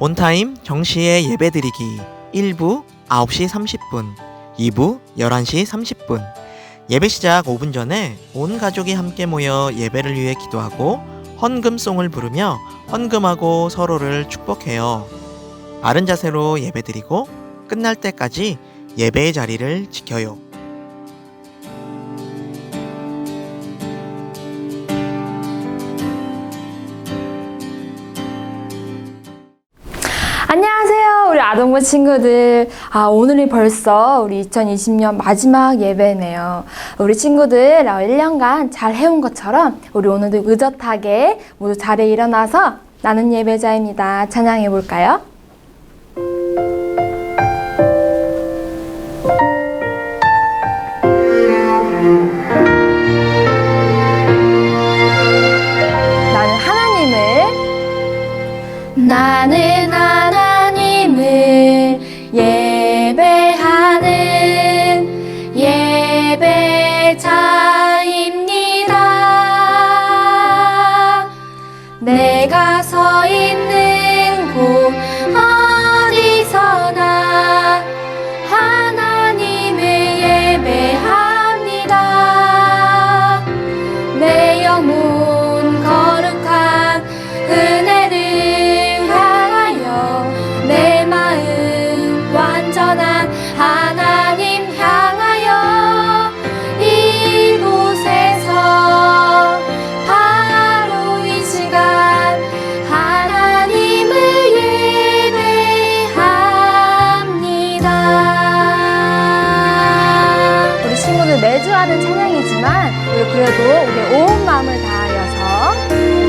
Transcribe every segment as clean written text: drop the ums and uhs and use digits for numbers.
온타임 정시에 예배드리기 1부 9시 30분, 2부 11시 30분. 예배 시작 5분 전에 온 가족이 함께 모여 예배를 위해 기도하고 헌금송을 부르며 헌금하고 서로를 축복해요. 바른 자세로 예배드리고 끝날 때까지 예배의 자리를 지켜요. 안녕하세요, 우리 아동부 친구들. 오늘이 벌써 우리 2020년 마지막 예배네요. 우리 친구들 1년간 잘 해온 것처럼 우리 오늘도 의젓하게 모두 자리에 일어나서 나는 예배자입니다. 찬양해 볼까요? 나는 하나님을 예배하는 예배자입니다. 내가 서 있는 곳 어디서나 하나님을 예배합니다. 내 영혼 거룩한 은혜를 내 마음 완전한 하나님 향하여 이곳에서 바로 이 시간 하나님을 예배합니다. 우리 친구들 매주 하는 찬양이지만 우리 그래도 우리 온 마음을 다하여서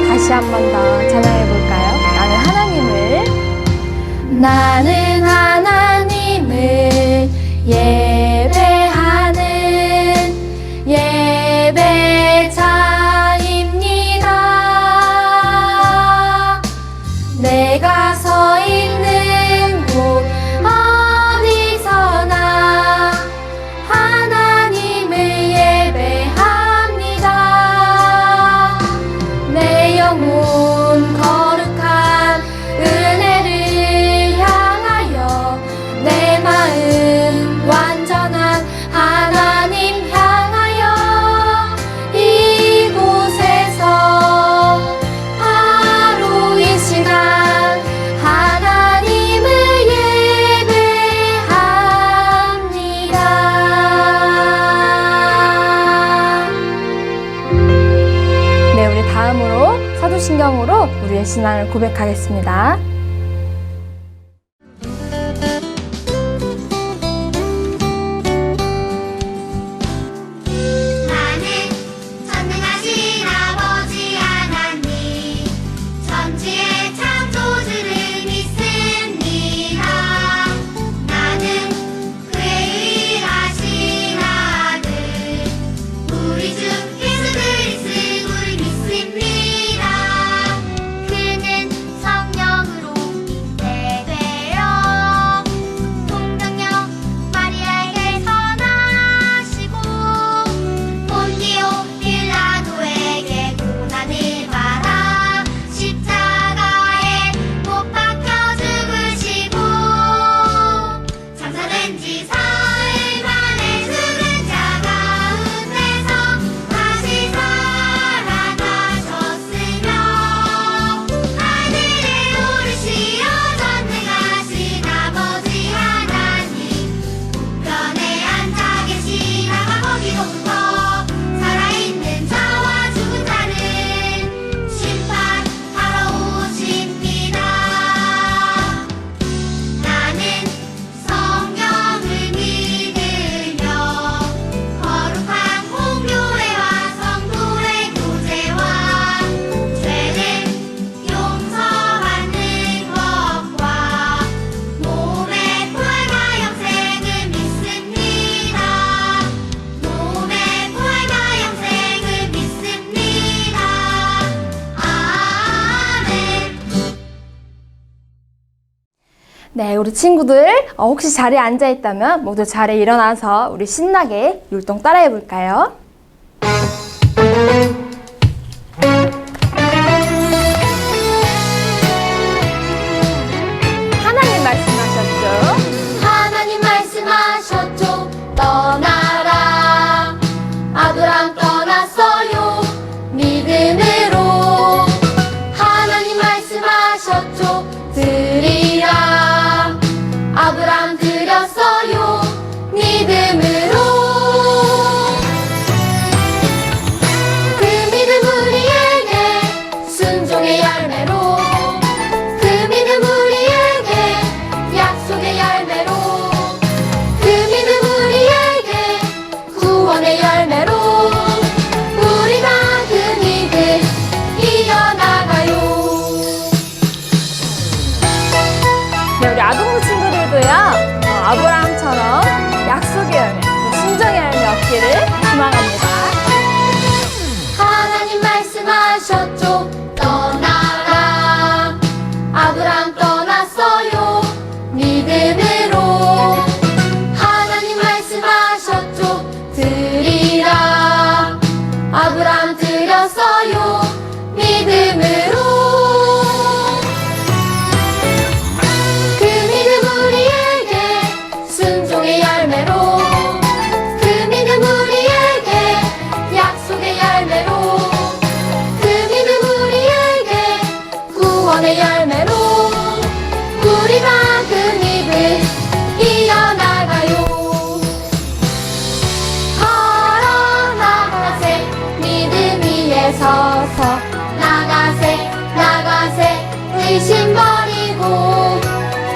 다시 한 번 더 찬양해 볼까요? 나는 하나님을 예배하는 예배자입니다. 내가 서 있는 곳 어디서나 하나님을 예배합니다. 내 영혼 거룩한 은혜를 내 마음 완전한 하나님 향하여 이곳에서 바로 이 시간 하나님을 예배합니다. 네, 우리 다음으로 사도신경으로 우리의 신앙을 고백하겠습니다. 네, 우리 친구들 혹시 자리에 앉아있다면 모두 자리에 일어나서 우리 신나게 율동 따라해 볼까요?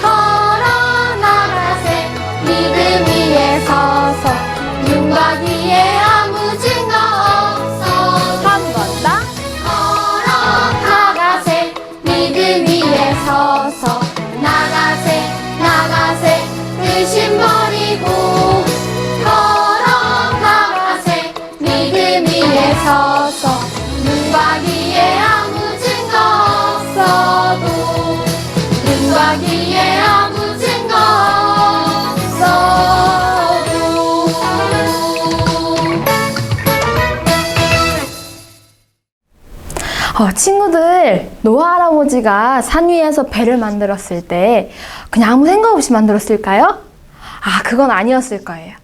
걸어나가세 믿음 위에 서서 눈과 귀에 아무 증거 없어 한 번 더 걸어나가세 믿음 위에 서서 나가세 의심 버리고 걸어나가세 믿음 위에 서서 눈과 귀에 아무 증거 없어도 눈과 귀에 아무 증거 없어도 친구들, 노아 할아버지가 산 위에서 배를 만들었을 때 그냥 아무 생각 없이 만들었을까요? 그건 아니었을 거예요.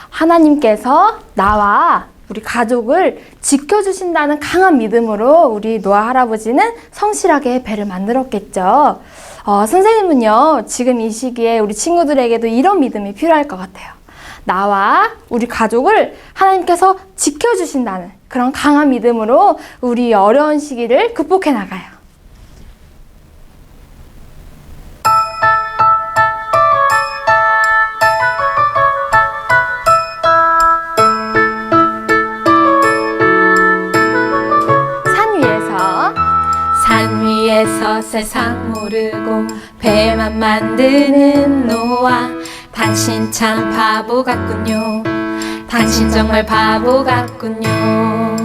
하나님께서 나와 우리 가족을 지켜주신다는 강한 믿음으로 우리 노아 할아버지는 성실하게 배를 만들었겠죠. 선생님은요, 지금 이 시기에 우리 친구들에게도 이런 믿음이 필요할 것 같아요. 나와 우리 가족을 하나님께서 지켜주신다는 그런 강한 믿음으로 우리 어려운 시기를 극복해 나가요. 산 위에서 세상 모르고 배만 만드는 노아, 당신 참 바보 같군요. 당신 정말 바보 같군요.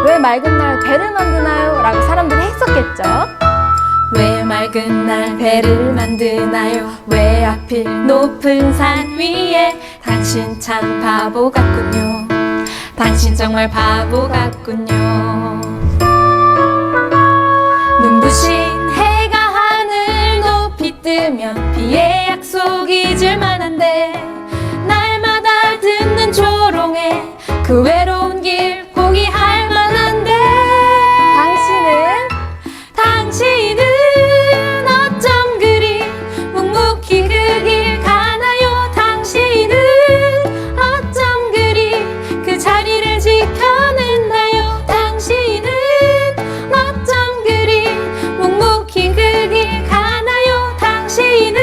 왜 맑은 날 배를 만드나요? 라고 사람들이 했었겠죠. 왜 맑은 날 배를 만드나요? 왜 하필 높은 산 위에? 당신 참 바보 같군요. 당신 정말 바보 같군요. 눈부신 해가 하늘 높이 뜨면 비의 약속이 잊을 만한데 날마다 듣는 조롱에 그 외로운 길 포기할 만한데 당신은 어쩜 그리 묵묵히 그 길 가나요? 당신은 어쩜 그리 그 자리를 지켜냈나요? 당신은 어쩜 그리 묵묵히 그 길 가나요? 당신은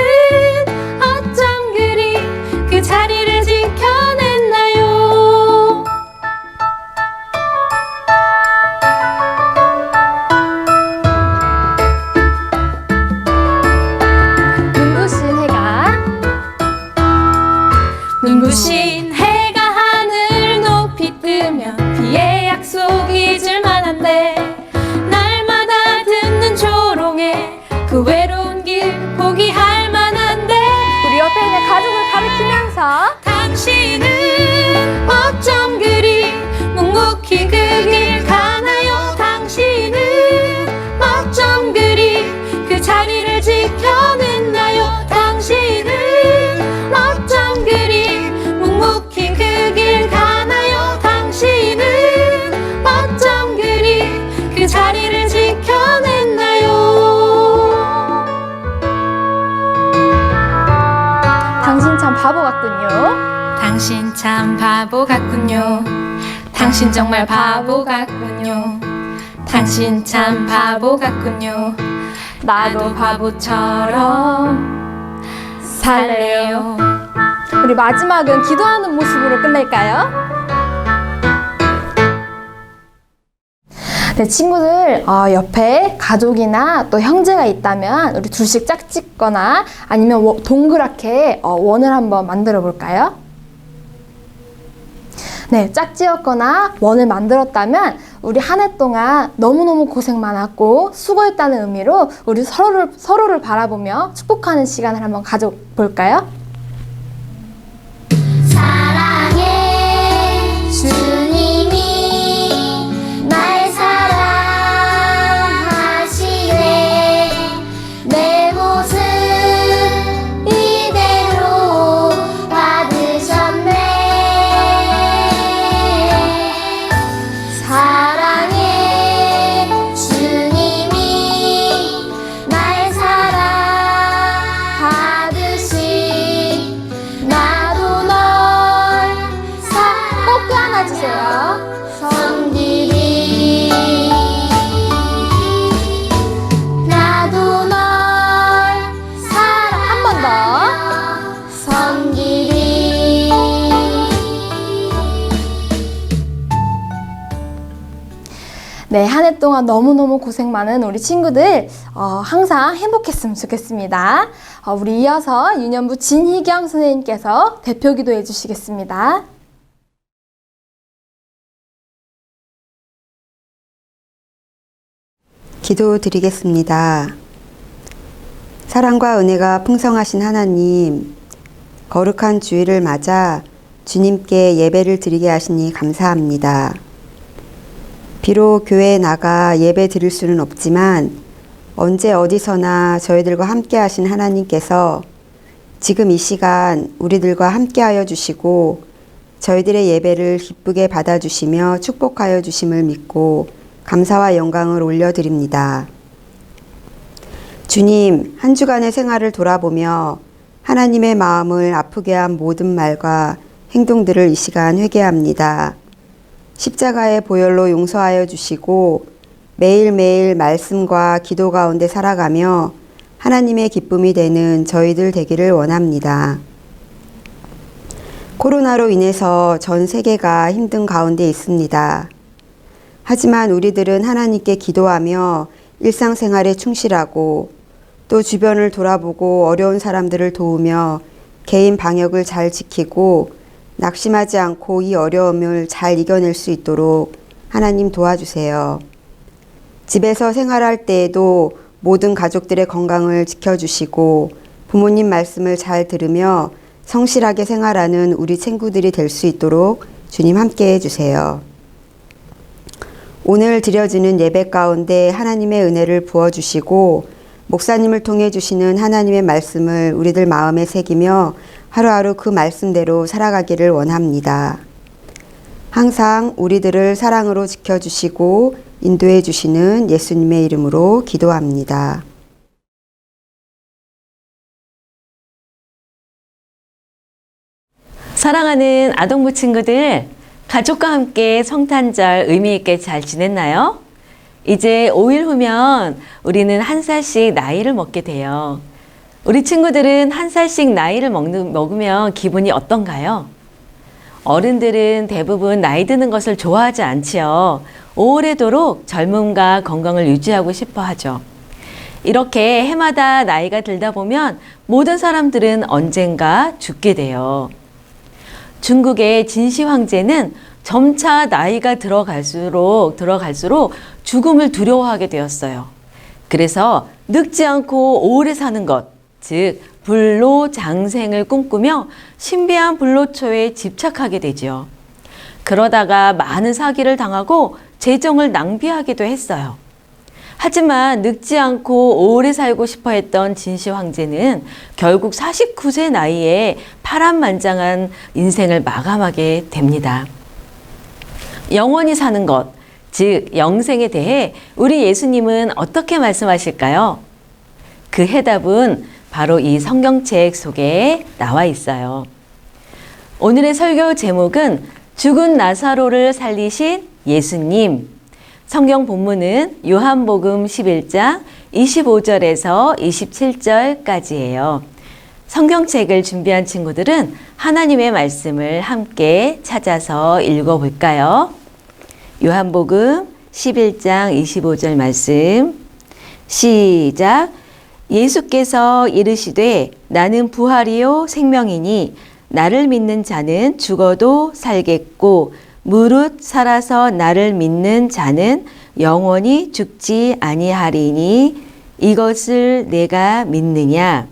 어쩜 그리 그 자리를 지켜냈나요? 눈부신 해가 하늘 높이 뜨면 비의 약속이 잊을 만한데 날마다 듣는 조롱에 그 외로운 길 포기할 만한데 우리 옆에 있는 가족을 가리키면서 당신은 어쩜 그리 묵묵히 그 길 가나요? 당신은 어쩜 그리 그 자리를 지켜냈나요? 당신은 어쩜 그리 묵묵히 그 길 가나요? 당신은 어쩜 그리 그 자리를 지켜냈나요? 당신 참 바보 같군요. 당신 참 바보 같군요. 당신 정말 바보 같군요. 당신 참 바보 같군요. 나도 바보처럼 살래요. 우리 마지막은 기도하는 모습으로 끝낼까요? 네, 친구들, 옆에 가족이나 또 형제가 있다면 우리 둘씩 짝짓거나 아니면 동그랗게 원을 한번 만들어 볼까요? 네, 짝지었거나 원을 만들었다면 우리 한 해 동안 너무너무 고생 많았고 수고했다는 의미로 우리 서로를 바라보며 축복하는 시간을 한번 가져볼까요? 사랑해 주님이 날 사랑하시네 내 모습 이대로 받으셨네 사랑해 주님이 날 사랑하듯이 네, 한 해 동안 너무너무 고생 많은 우리 친구들 항상 행복했으면 좋겠습니다. 우리 이어서 유년부 진희경 선생님께서 대표 기도해 주시겠습니다. 기도드리겠습니다. 사랑과 은혜가 풍성하신 하나님, 거룩한 주일을 맞아 주님께 예배를 드리게 하시니 감사합니다. 비록 교회에 나가 예배 드릴 수는 없지만 언제 어디서나 저희들과 함께 하신 하나님께서 지금 이 시간 우리들과 함께 하여 주시고 저희들의 예배를 기쁘게 받아주시며 축복하여 주심을 믿고 감사와 영광을 올려드립니다. 주님, 한 주간의 생활을 돌아보며 하나님의 마음을 아프게 한 모든 말과 행동들을 이 시간 회개합니다. 십자가의 보혈로 용서하여 주시고 매일매일 말씀과 기도 가운데 살아가며 하나님의 기쁨이 되는 저희들 되기를 원합니다. 코로나로 인해서 전 세계가 힘든 가운데 있습니다. 하지만 우리들은 하나님께 기도하며 일상생활에 충실하고 또 주변을 돌아보고 어려운 사람들을 도우며 개인 방역을 잘 지키고 낙심하지 않고 이 어려움을 잘 이겨낼 수 있도록 하나님 도와주세요. 집에서 생활할 때에도 모든 가족들의 건강을 지켜주시고 부모님 말씀을 잘 들으며 성실하게 생활하는 우리 친구들이 될 수 있도록 주님 함께 해주세요. 오늘 드려지는 예배 가운데 하나님의 은혜를 부어주시고 목사님을 통해 주시는 하나님의 말씀을 우리들 마음에 새기며 하루하루 그 말씀대로 살아가기를 원합니다. 항상 우리들을 사랑으로 지켜주시고 인도해 주시는 예수님의 이름으로 기도합니다. 사랑하는 아동부 친구들, 가족과 함께 성탄절 의미 있게 잘 지냈나요? 이제 5일 후면 우리는 한 살씩 나이를 먹게 돼요. 우리 친구들은 한 살씩 나이를 먹으면 기분이 어떤가요? 어른들은 대부분 나이 드는 것을 좋아하지 않지요. 오래도록 젊음과 건강을 유지하고 싶어 하죠. 이렇게 해마다 나이가 들다 보면 모든 사람들은 언젠가 죽게 돼요. 중국의 진시 황제는 점차 나이가 들어갈수록 죽음을 두려워하게 되었어요. 그래서 늙지 않고 오래 사는 것, 즉 불로장생을 꿈꾸며 신비한 불로초에 집착하게 되죠. 그러다가 많은 사기를 당하고 재정을 낭비하기도 했어요. 하지만 늙지 않고 오래 살고 싶어 했던 진시 황제는 결국 49세 나이에 파란만장한 인생을 마감하게 됩니다. 영원히 사는 것, 즉 영생에 대해 우리 예수님은 어떻게 말씀하실까요? 그 해답은 바로 이 성경책 속에 나와 있어요. 오늘의 설교 제목은 죽은 나사로를 살리신 예수님. 성경 본문은 요한복음 11장 25절에서 27절까지예요. 성경책을 준비한 친구들은 하나님의 말씀을 함께 찾아서 읽어볼까요? 요한복음 11장 25절 말씀 시작. 예수께서 이르시되 나는 부활이요 생명이니 나를 믿는 자는 죽어도 살겠고 무릇 살아서 나를 믿는 자는 영원히 죽지 아니하리니 이것을 내가 믿느냐.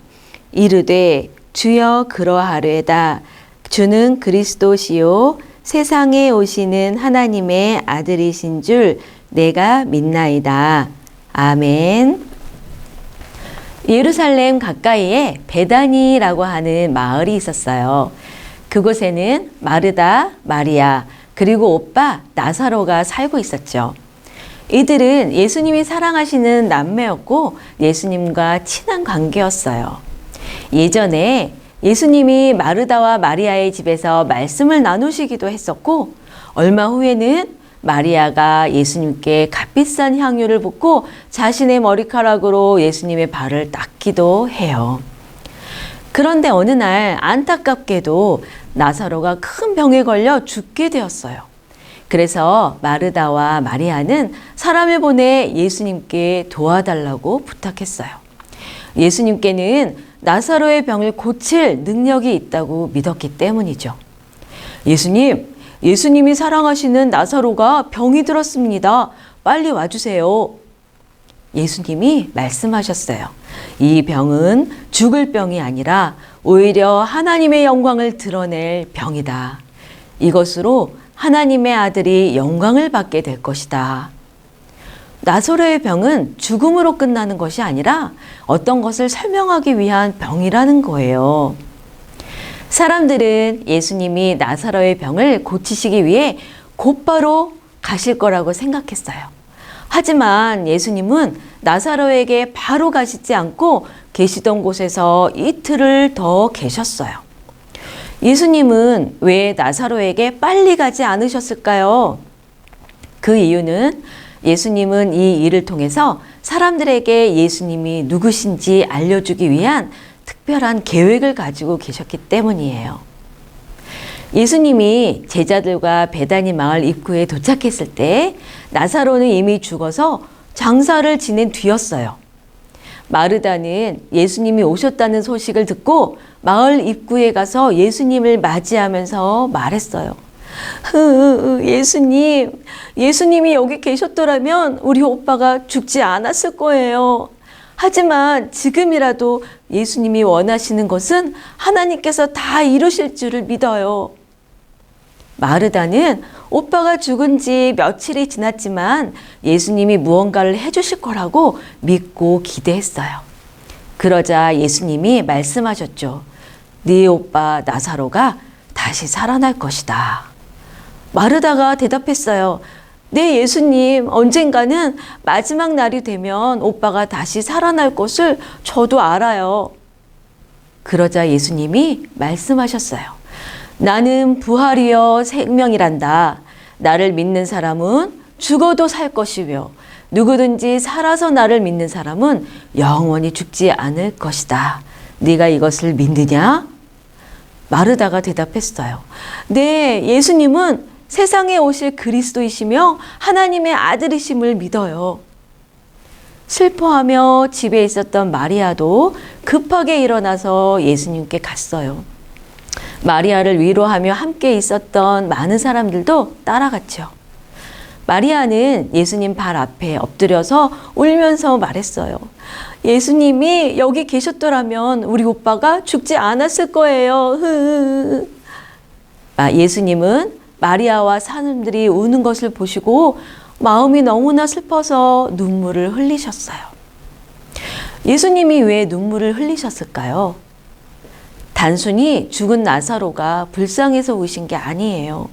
이르되 주여 그러하뢰다. 주는 그리스도시요 세상에 오시는 하나님의 아들이신 줄 내가 믿나이다. 아멘. 예루살렘 가까이에 베다니라고 하는 마을이 있었어요. 그곳에는 마르다, 마리아, 그리고 오빠 나사로가 살고 있었죠. 이들은 예수님이 사랑하시는 남매였고 예수님과 친한 관계였어요. 예전에 예수님이 마르다와 마리아의 집에서 말씀을 나누시기도 했었고 얼마 후에는 마리아가 예수님께 값비싼 향유를 붓고 자신의 머리카락으로 예수님의 발을 닦기도 해요. 그런데 어느 날 안타깝게도 나사로가 큰 병에 걸려 죽게 되었어요. 그래서 마르다와 마리아는 사람을 보내 예수님께 도와달라고 부탁했어요. 예수님께는 나사로의 병을 고칠 능력이 있다고 믿었기 때문이죠. 예수님이 사랑하시는 나사로가 병이 들었습니다. 빨리 와주세요. 예수님이 말씀하셨어요. 이 병은 죽을 병이 아니라 오히려 하나님의 영광을 드러낼 병이다. 이것으로 하나님의 아들이 영광을 받게 될 것이다. 나사로의 병은 죽음으로 끝나는 것이 아니라 어떤 것을 설명하기 위한 병이라는 거예요. 사람들은 예수님이 나사로의 병을 고치시기 위해 곧바로 가실 거라고 생각했어요. 하지만 예수님은 나사로에게 바로 가시지 않고 계시던 곳에서 이틀을 더 계셨어요. 예수님은 왜 나사로에게 빨리 가지 않으셨을까요? 그 이유는 예수님은 이 일을 통해서 사람들에게 예수님이 누구신지 알려주기 위한 특별한 계획을 가지고 계셨기 때문이에요. 예수님이 제자들과 베다니 마을 입구에 도착했을 때 나사로는 이미 죽어서 장사를 지낸 뒤였어요. 마르다는 예수님이 오셨다는 소식을 듣고 마을 입구에 가서 예수님을 맞이하면서 말했어요. 예수님이 여기 계셨더라면 우리 오빠가 죽지 않았을 거예요. 하지만 지금이라도 예수님이 원하시는 것은 하나님께서 다 이루실 줄을 믿어요. 마르다는 오빠가 죽은 지 며칠이 지났지만 예수님이 무언가를 해주실 거라고 믿고 기대했어요. 그러자 예수님이 말씀하셨죠. 네 오빠 나사로가 다시 살아날 것이다. 마르다가 대답했어요. 네, 예수님, 언젠가는 마지막 날이 되면 오빠가 다시 살아날 것을 저도 알아요. 그러자 예수님이 말씀하셨어요. 나는 부활이요 생명이란다. 나를 믿는 사람은 죽어도 살 것이며 누구든지 살아서 나를 믿는 사람은 영원히 죽지 않을 것이다. 네가 이것을 믿느냐? 마르다가 대답했어요. 네, 예수님은 세상에 오실 그리스도이시며 하나님의 아들이심을 믿어요. 슬퍼하며 집에 있었던 마리아도 급하게 일어나서 예수님께 갔어요. 마리아를 위로하며 함께 있었던 많은 사람들도 따라갔죠. 마리아는 예수님 발 앞에 엎드려서 울면서 말했어요. 예수님이 여기 계셨더라면 우리 오빠가 죽지 않았을 거예요. 예수님은 마리아와 사람들이 우는 것을 보시고 마음이 너무나 슬퍼서 눈물을 흘리셨어요. 예수님이 왜 눈물을 흘리셨을까요? 단순히 죽은 나사로가 불쌍해서 우신 게 아니에요.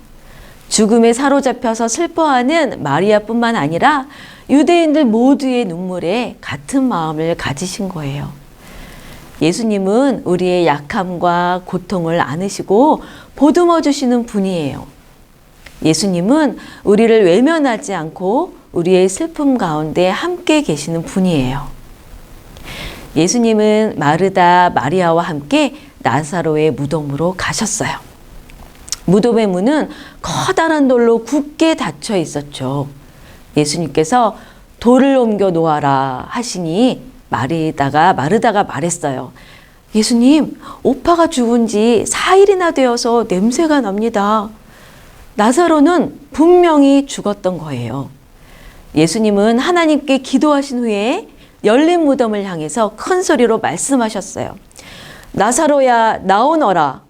죽음에 사로잡혀서 슬퍼하는 마리아뿐만 아니라 유대인들 모두의 눈물에 같은 마음을 가지신 거예요. 예수님은 우리의 약함과 고통을 안으시고 보듬어 주시는 분이에요. 예수님은 우리를 외면하지 않고 우리의 슬픔 가운데 함께 계시는 분이에요. 예수님은 마르다, 마리아와 함께 나사로의 무덤으로 가셨어요. 무덤의 문은 커다란 돌로 굳게 닫혀 있었죠. 예수님께서 돌을 옮겨 놓아라 하시니 마르다가 말했어요. 예수님, 오빠가 죽은 지 4일이나 되어서 냄새가 납니다. 나사로는 분명히 죽었던 거예요. 예수님은 하나님께 기도하신 후에 열린 무덤을 향해서 큰 소리로 말씀하셨어요. 나사로야, 나오너라.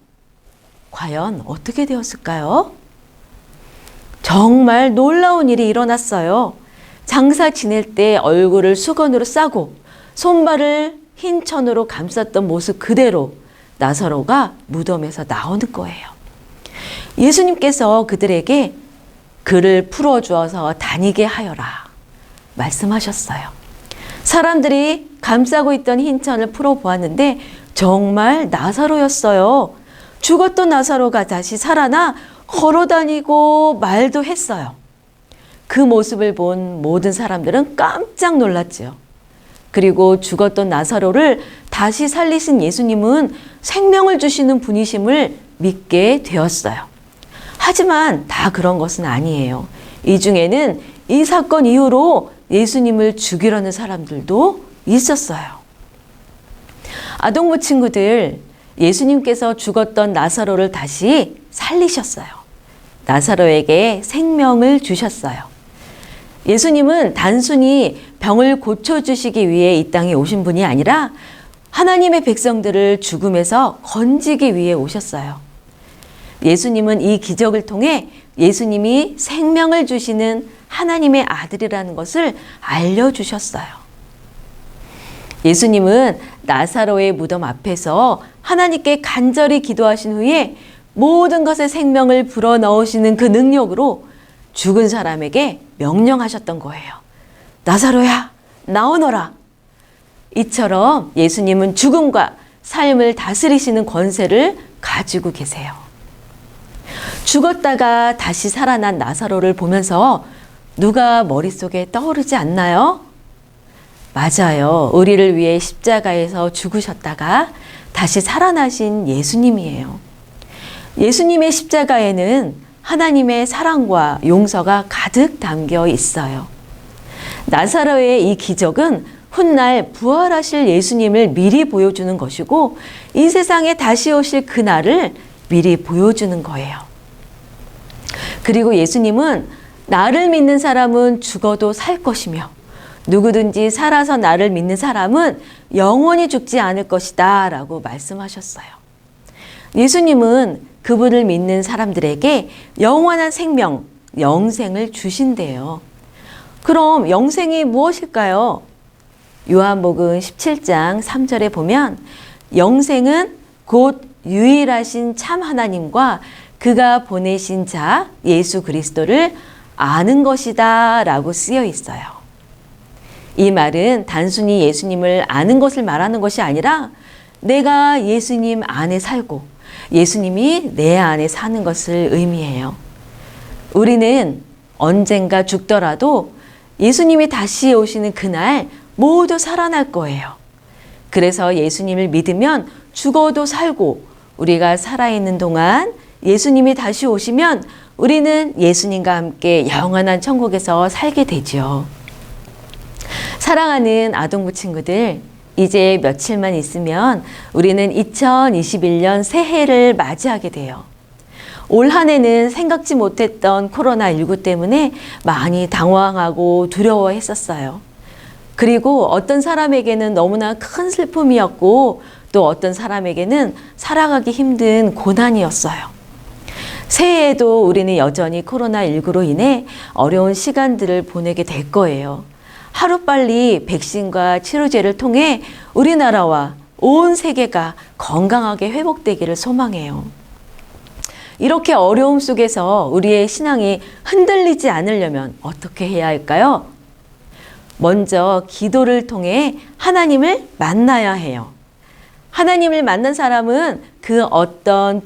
과연 어떻게 되었을까요? 정말 놀라운 일이 일어났어요. 장사 지낼 때 얼굴을 수건으로 싸고 손발을 흰 천으로 감쌌던 모습 그대로 나사로가 무덤에서 나오는 거예요. 예수님께서 그들에게 그를 풀어주어서 다니게 하여라 말씀하셨어요. 사람들이 감싸고 있던 흰 천을 풀어보았는데 정말 나사로였어요. 죽었던 나사로가 다시 살아나 걸어다니고 말도 했어요. 그 모습을 본 모든 사람들은 깜짝 놀랐지요. 그리고 죽었던 나사로를 다시 살리신 예수님은 생명을 주시는 분이심을 믿게 되었어요. 하지만 다 그런 것은 아니에요. 이 중에는 이 사건 이후로 예수님을 죽이려는 사람들도 있었어요. 아동부 친구들, 예수님께서 죽었던 나사로를 다시 살리셨어요. 나사로에게 생명을 주셨어요. 예수님은 단순히 병을 고쳐주시기 위해 이 땅에 오신 분이 아니라 하나님의 백성들을 죽음에서 건지기 위해 오셨어요. 예수님은 이 기적을 통해 예수님이 생명을 주시는 하나님의 아들이라는 것을 알려주셨어요. 예수님은 나사로의 무덤 앞에서 하나님께 간절히 기도하신 후에 모든 것의 생명을 불어넣으시는 그 능력으로 죽은 사람에게 명령하셨던 거예요. 나사로야, 나오너라. 이처럼 예수님은 죽음과 삶을 다스리시는 권세를 가지고 계세요. 죽었다가 다시 살아난 나사로를 보면서 누가 머릿속에 떠오르지 않나요? 맞아요. 우리를 위해 십자가에서 죽으셨다가 다시 살아나신 예수님이에요. 예수님의 십자가에는 하나님의 사랑과 용서가 가득 담겨 있어요. 나사로의 이 기적은 훗날 부활하실 예수님을 미리 보여주는 것이고 이 세상에 다시 오실 그날을 미리 보여주는 거예요. 그리고 예수님은 나를 믿는 사람은 죽어도 살 것이며 누구든지 살아서 나를 믿는 사람은 영원히 죽지 않을 것이다 라고 말씀하셨어요. 예수님은 그분을 믿는 사람들에게 영원한 생명, 영생을 주신대요. 그럼 영생이 무엇일까요? 요한복음 17장 3절에 보면 영생은 곧 유일하신 참 하나님과 그가 보내신 자 예수 그리스도를 아는 것이다 라고 쓰여 있어요. 이 말은 단순히 예수님을 아는 것을 말하는 것이 아니라 내가 예수님 안에 살고 예수님이 내 안에 사는 것을 의미해요. 우리는 언젠가 죽더라도 예수님이 다시 오시는 그날 모두 살아날 거예요. 그래서 예수님을 믿으면 죽어도 살고 우리가 살아있는 동안 예수님이 다시 오시면 우리는 예수님과 함께 영원한 천국에서 살게 되죠. 사랑하는 아동부 친구들, 이제 며칠만 있으면 우리는 2021년 새해를 맞이하게 돼요. 올 한 해는 생각지 못했던 코로나19 때문에 많이 당황하고 두려워했었어요. 그리고 어떤 사람에게는 너무나 큰 슬픔이었고 또 어떤 사람에게는 살아가기 힘든 고난이었어요. 새해에도 우리는 여전히 코로나19로 인해 어려운 시간들을 보내게 될 거예요. 하루빨리 백신과 치료제를 통해 우리나라와 온 세계가 건강하게 회복되기를 소망해요. 이렇게 어려움 속에서 우리의 신앙이 흔들리지 않으려면 어떻게 해야 할까요? 먼저 기도를 통해 하나님을 만나야 해요. 하나님을 만난 사람은 그 어떤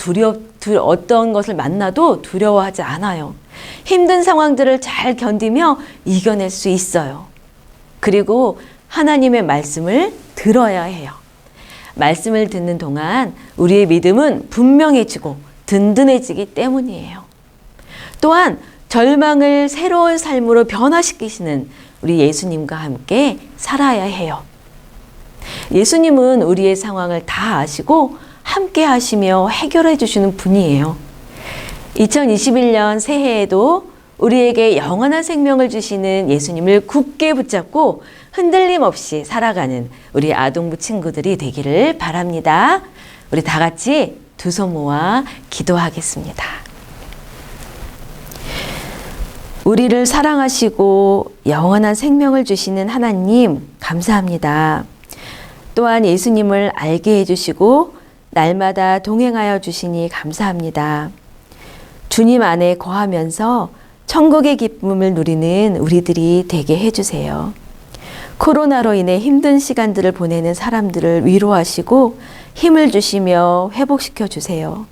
것을 만나도 두려워하지 않아요. 힘든 상황들을 잘 견디며 이겨낼 수 있어요. 그리고 하나님의 말씀을 들어야 해요. 말씀을 듣는 동안 우리의 믿음은 분명해지고 든든해지기 때문이에요. 또한 절망을 새로운 삶으로 변화시키시는 우리 예수님과 함께 살아야 해요. 예수님은 우리의 상황을 다 아시고 함께 하시며 해결해 주시는 분이에요. 2021년 새해에도 우리에게 영원한 생명을 주시는 예수님을 굳게 붙잡고 흔들림 없이 살아가는 우리 아동부 친구들이 되기를 바랍니다. 우리 다 같이 두 손 모아 기도하겠습니다. 우리를 사랑하시고 영원한 생명을 주시는 하나님 감사합니다. 또한 예수님을 알게 해주시고 날마다 동행하여 주시니 감사합니다. 주님 안에 거하면서 천국의 기쁨을 누리는 우리들이 되게 해주세요. 코로나로 인해 힘든 시간들을 보내는 사람들을 위로하시고 힘을 주시며 회복시켜 주세요.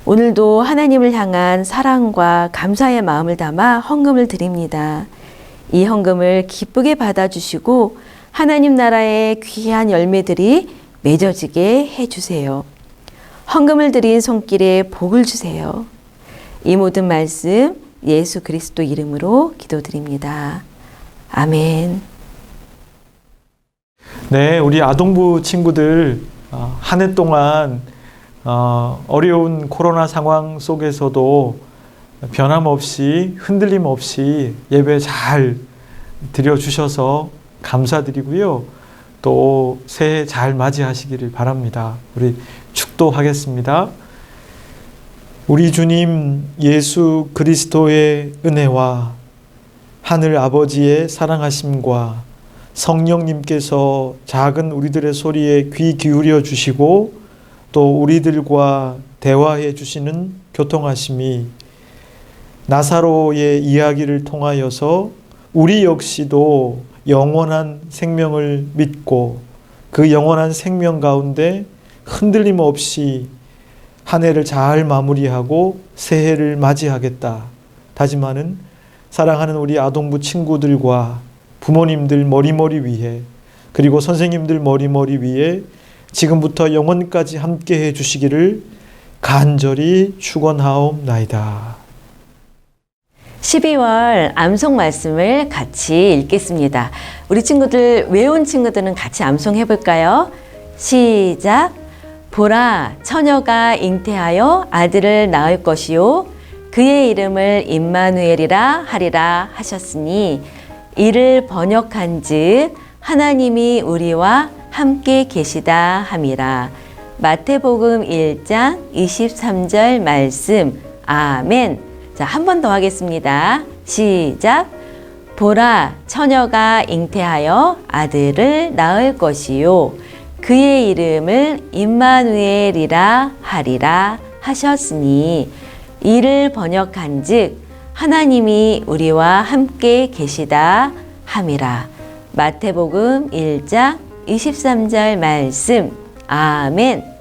오늘도 하나님을 향한 사랑과 감사의 마음을 담아 헌금을 드립니다. 이 헌금을 기쁘게 받아주시고 하나님 나라의 귀한 열매들이 맺어지게 해주세요. 헌금을 드린 손길에 복을 주세요. 이 모든 말씀 예수 그리스도 이름으로 기도드립니다. 아멘. 네, 우리 아동부 친구들 한 해 동안 어려운 코로나 상황 속에서도 변함없이 흔들림 없이 예배 잘 드려주셔서 감사드리고요. 또 새해 잘 맞이하시기를 바랍니다. 우리 축도하겠습니다. 우리 주님 예수 그리스도의 은혜와 하늘 아버지의 사랑하심과 성령님께서 작은 우리들의 소리에 귀 기울여 주시고 또 우리들과 대화해 주시는 교통하심이 나사로의 이야기를 통하여서 우리 역시도 영원한 생명을 믿고 그 영원한 생명 가운데 흔들림 없이 한 해를 잘 마무리하고 새해를 맞이하겠다 다짐하는 사랑하는 우리 아동부 친구들과 부모님들 머리머리 위에 그리고 선생님들 머리머리 위에 지금부터 영원까지 함께해 주시기를 간절히 축원하옵나이다. 12월 암송 말씀을 같이 읽겠습니다. 우리 친구들 외운 친구들은 같이 암송해 볼까요? 시작. 보라, 처녀가 잉태하여 아들을 낳을 것이요 그의 이름을 임마누엘이라 하리라 하셨으니 이를 번역한즉 하나님이 우리와 함께 계시다 함이라. 마태복음 1장 23절 말씀. 아멘. 자, 한 번 더 하겠습니다. 시작. 보라, 처녀가 잉태하여 아들을 낳을 것이요 그의 이름을 임마누엘이라 하리라 하셨으니 이를 번역한즉 하나님이 우리와 함께 계시다 함이라. 마태복음 1장 23절 말씀. 아멘.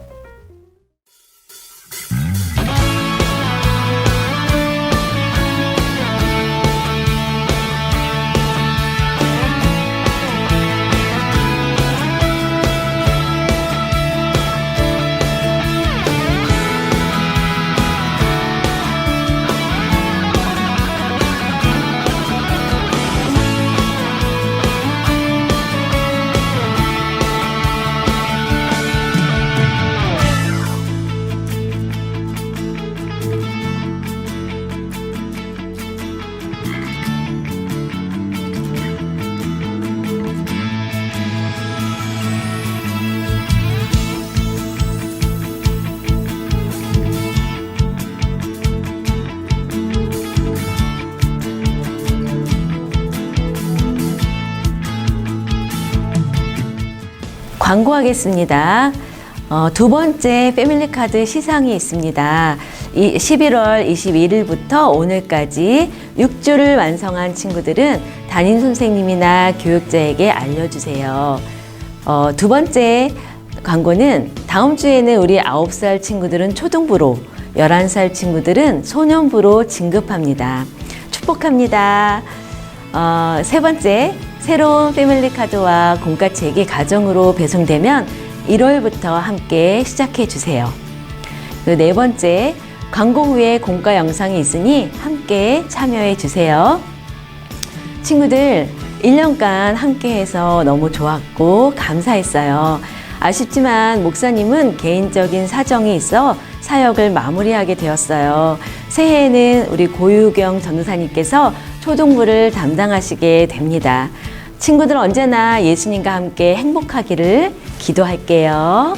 광고하겠습니다. 두 번째 패밀리카드 시상이 있습니다. 11월 21일부터 오늘까지 6주를 완성한 친구들은 담임 선생님이나 교육자에게 알려주세요. 두 번째 광고는 다음 주에는 우리 9살 친구들은 초등부로, 11살 친구들은 소년부로 진급합니다. 축복합니다. 세 번째, 새로운 패밀리카드와 공과책이 가정으로 배송되면 1월부터 함께 시작해 주세요. 네 번째, 광고 후에 공과 영상이 있으니 함께 참여해 주세요. 친구들, 1년간 함께해서 너무 좋았고 감사했어요. 아쉽지만 목사님은 개인적인 사정이 있어 사역을 마무리하게 되었어요. 새해에는 우리 고유경 전도사님께서 초등부를 담당하시게 됩니다. 친구들 언제나 예수님과 함께 행복하기를 기도할게요.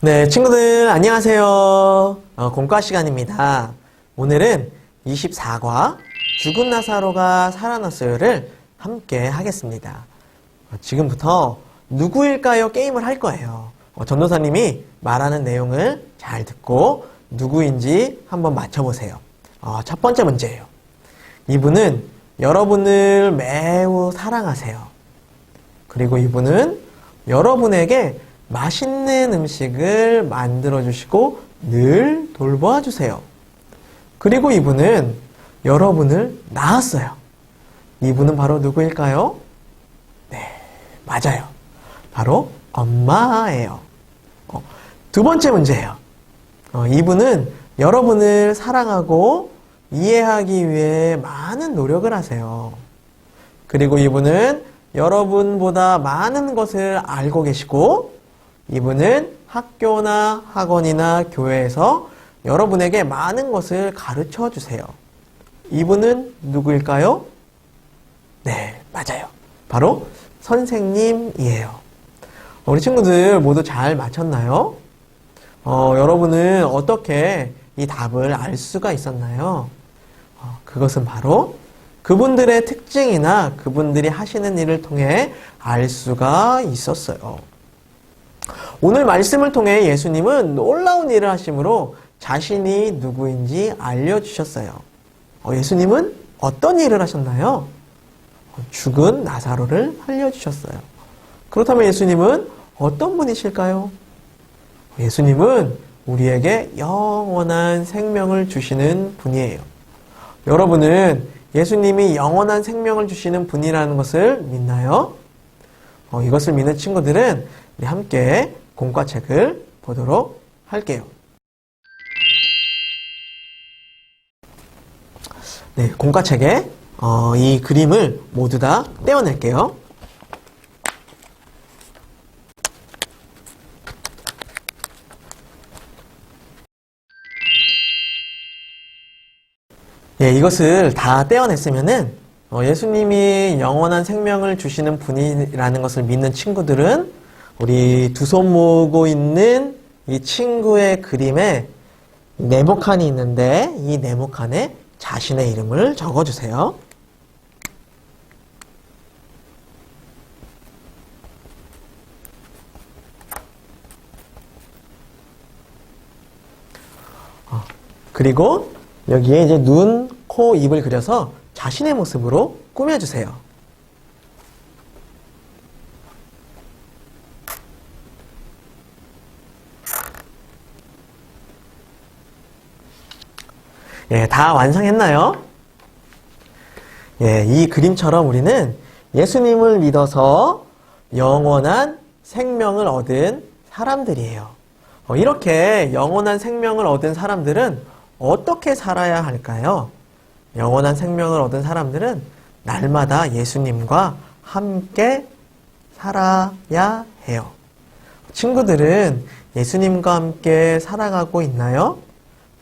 네, 친구들 안녕하세요. 공과 시간입니다. 오늘은 24과 죽은 나사로가 살아났어요를 함께 하겠습니다. 지금부터 누구일까요? 게임을 할 거예요. 전도사님이 말하는 내용을 잘 듣고 누구인지 한번 맞춰보세요. 첫 번째 문제예요. 이분은 여러분을 매우 사랑하세요. 그리고 이분은 여러분에게 맛있는 음식을 만들어 주시고 늘 돌보아 주세요. 그리고 이분은 여러분을 낳았어요. 이분은 바로 누구일까요? 네, 맞아요. 바로 엄마예요. 두 번째 문제예요. 이분은 여러분을 사랑하고 이해하기 위해 많은 노력을 하세요. 그리고 이분은 여러분보다 많은 것을 알고 계시고, 이분은 학교나 학원이나 교회에서 여러분에게 많은 것을 가르쳐 주세요. 이분은 누구일까요? 네, 맞아요. 바로 선생님이에요. 우리 친구들 모두 잘 맞췄나요? 여러분은 어떻게 이 답을 알 수가 있었나요? 그것은 바로 그분들의 특징이나 그분들이 하시는 일을 통해 알 수가 있었어요. 오늘 말씀을 통해 예수님은 놀라운 일을 하심으로 자신이 누구인지 알려주셨어요. 예수님은 어떤 일을 하셨나요? 죽은 나사로를 살려주셨어요. 그렇다면 예수님은 어떤 분이실까요? 예수님은 우리에게 영원한 생명을 주시는 분이에요. 여러분은 예수님이 영원한 생명을 주시는 분이라는 것을 믿나요? 이것을 믿는 친구들은 우리 함께 공과책을 보도록 할게요. 네, 공과책에 이 그림을 모두 다 떼어낼게요. 예, 이것을 다 떼어냈으면은 예수님이 영원한 생명을 주시는 분이라는 것을 믿는 친구들은 우리 두 손 모으고 있는 이 친구의 그림에 네모칸이 있는데 이 네모칸에 자신의 이름을 적어주세요. 그리고 여기에 이제 눈, 코, 입을 그려서 자신의 모습으로 꾸며주세요. 예, 다 완성했나요? 예, 이 그림처럼 우리는 예수님을 믿어서 영원한 생명을 얻은 사람들이에요. 이렇게 영원한 생명을 얻은 사람들은 어떻게 살아야 할까요? 영원한 생명을 얻은 사람들은 날마다 예수님과 함께 살아야 해요. 친구들은 예수님과 함께 살아가고 있나요?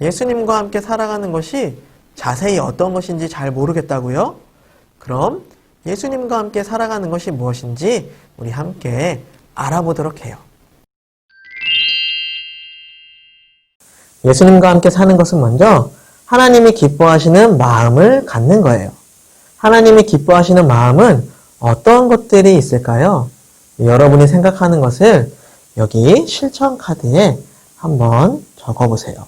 예수님과 함께 살아가는 것이 자세히 어떤 것인지 잘 모르겠다고요? 그럼 예수님과 함께 살아가는 것이 무엇인지 우리 함께 알아보도록 해요. 예수님과 함께 사는 것은 먼저 하나님이 기뻐하시는 마음을 갖는 거예요. 하나님이 기뻐하시는 마음은 어떤 것들이 있을까요? 여러분이 생각하는 것을 여기 실천 카드에 한번 적어보세요.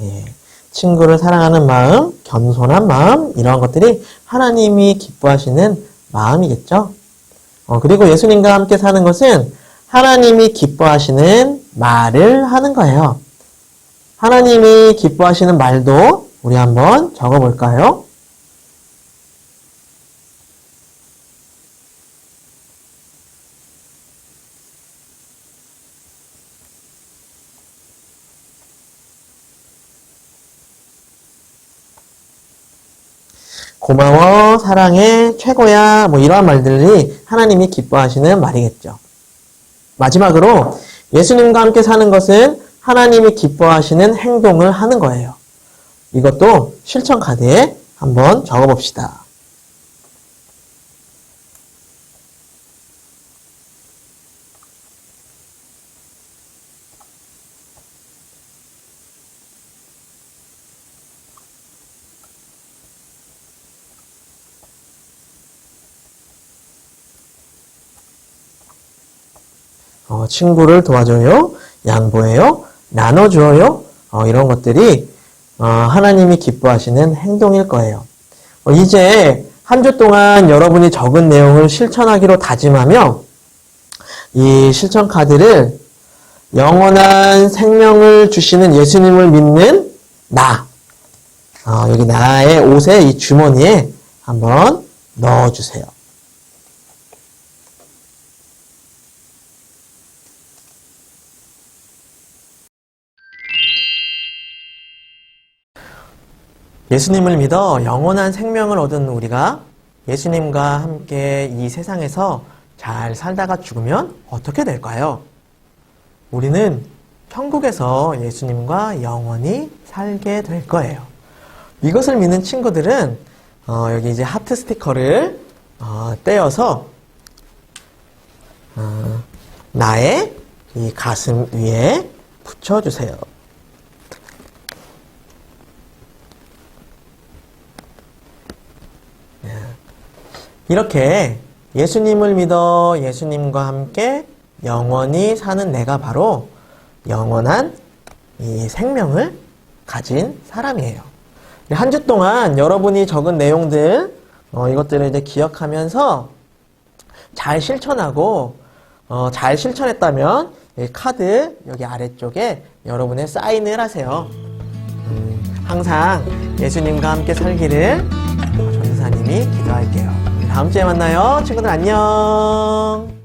예, 친구를 사랑하는 마음, 겸손한 마음, 이런 것들이 하나님이 기뻐하시는 마음이겠죠. 그리고 예수님과 함께 사는 것은 하나님이 기뻐하시는 말을 하는 거예요. 하나님이 기뻐하시는 말도 우리 한번 적어볼까요? 고마워, 사랑해, 최고야, 뭐 이러한 말들이 하나님이 기뻐하시는 말이겠죠. 마지막으로 예수님과 함께 사는 것은 하나님이 기뻐하시는 행동을 하는 거예요. 이것도 실천 카드에 한번 적어봅시다. 친구를 도와줘요, 양보해요, 나눠주어요. 이런 것들이 하나님이 기뻐하시는 행동일 거예요. 이제 한 주 동안 여러분이 적은 내용을 실천하기로 다짐하며 이 실천 카드를 영원한 생명을 주시는 예수님을 믿는 나, 여기 나의 옷의 이 주머니에 한번 넣어주세요. 예수님을 믿어 영원한 생명을 얻은 우리가 예수님과 함께 이 세상에서 잘 살다가 죽으면 어떻게 될까요? 우리는 천국에서 예수님과 영원히 살게 될 거예요. 이것을 믿는 친구들은 여기 이제 하트 스티커를 떼어서 나의 이 가슴 위에 붙여주세요. 이렇게 예수님을 믿어 예수님과 함께 영원히 사는 내가 바로 영원한 이 생명을 가진 사람이에요. 한 주 동안 여러분이 적은 내용들 이것들을 이제 기억하면서 잘 실천하고 잘 실천했다면 이 카드 여기 아래쪽에 여러분의 사인을 하세요. 항상 예수님과 함께 살기를 전도사님이 기도할게요. 다음 주에 만나요. 친구들 안녕.